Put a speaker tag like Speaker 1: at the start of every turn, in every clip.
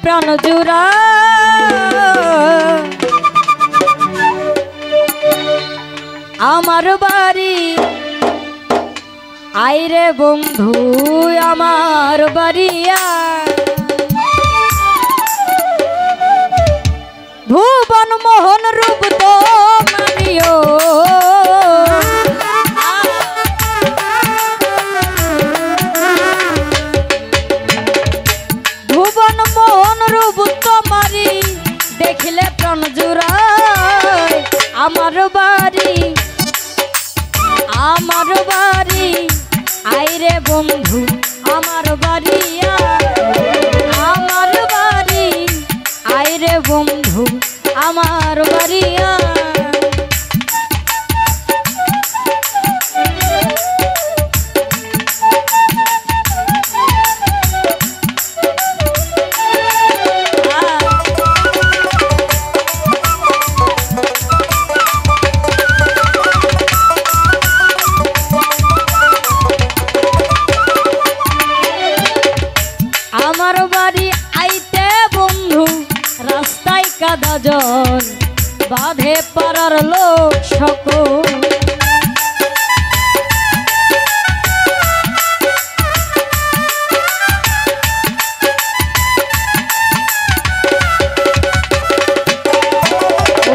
Speaker 1: প্রাণ জুড়া আমার বাড়ি আইরে বন্ধু আমার বাড়িয়া ভুবন মোহন রূপ তো মানিও ভুবন মোহন রূপ তো মারি দেখিলে প্রাণ জুড়ায় আমার বাড়ি আইরে বন্ধু আমার বাড়িয়া আমার বাড়ি আইরে বন্ধু আমার বাড়িয়া আমার বাড়ি আইতে বন্ধু রাস্তায় কাদা জল বাঁধে পাড়ার লোক সকল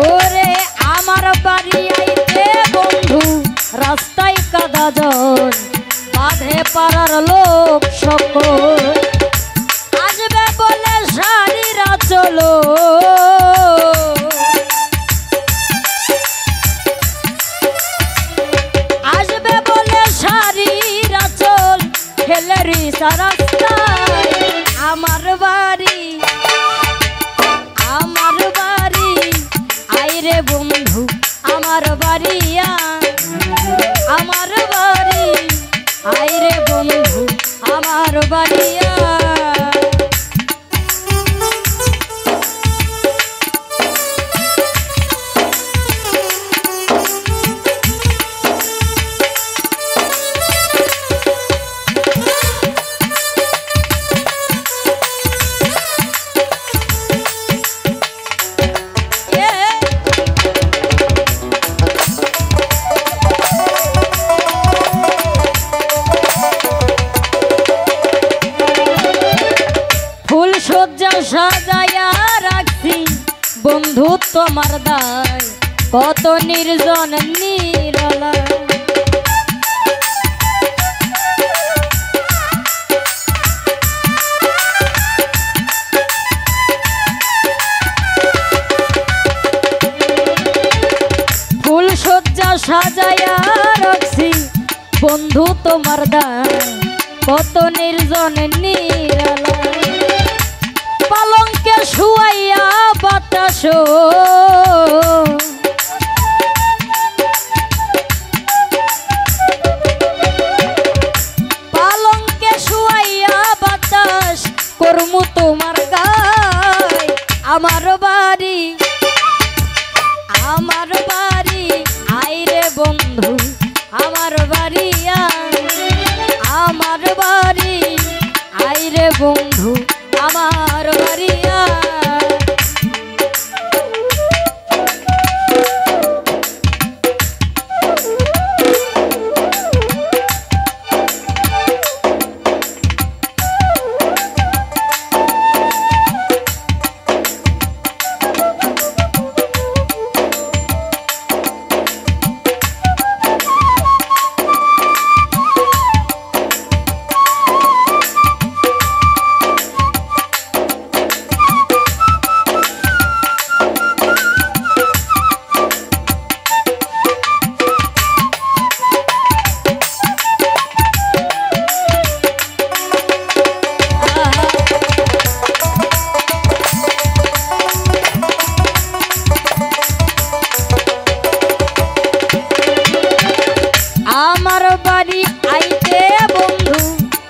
Speaker 1: ওরে আমার বাড়ি আইতে বন্ধু রাস্তায় কাদা জল বাঁধে পাড়ার লোক সকল আসবে বলে সারিরা চলো আসবে বলে সারিরা চল খেলে রিসা রাস্তায় আমার বাড়ি আইরে বন্ধু আমার বাড়িয়া আমার বাড়ি আইরে বন্ধু আমার বাড়িয়া সজ্জা সাজায়া রাখছি বন্ধু তোমার দায় কত নির্জন নিরলা ফুল সজ্জা সাজায়া রাখছি বন্ধু তোমার দায় কত নির্জন নিরলা পালঙ্কে শুয়াইয়া বাতাস পালঙ্কে শুয়াইয়া বাতাস করমু তোমার গায় আমার বাড়ি আইরে বন্ধু আমার বাড়িয়া আমার বাড়ি আইরে বন্ধু আমার বাড়িয়া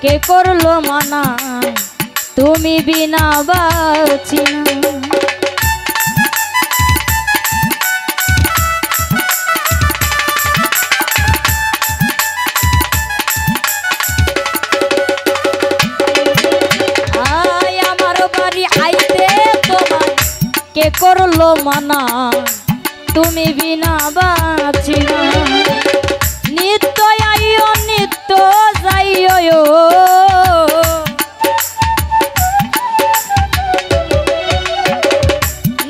Speaker 1: কে করলো মানা তুমি বিনা বাঁচি না। আমার বাড়ি মানা তুমি বিনা বাঁচি না। নিত্য আইও নিত্য যাইও,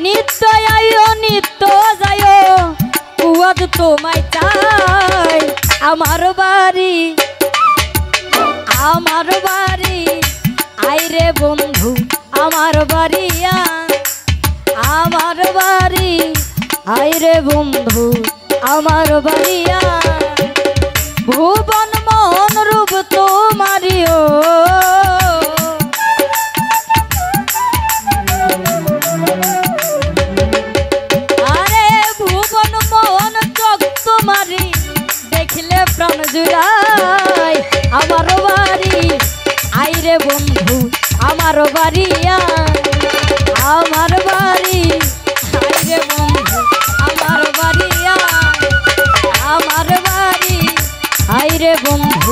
Speaker 1: নিত্য আইও নিত্য যাইও, কুয়াদ তোমায় চাই। আমার বাড়ি আইরে বন্ধু আমার বাড়ি, আমার বাড়ি আইরে বন্ধু আমার বাড়ি। ভুবন মোহন রূপ তোমারিও, আরে ভুবন মোহন চোখ তোমারি দেখলে প্রাণ জুড়াই। আমার বাড়ি আইরে বন্ধু আমার বাড়ি, আমার বাড়ি আইরে বন্ধু আমার বাড়ি, আমার বাড়ি আইরে বন্ধু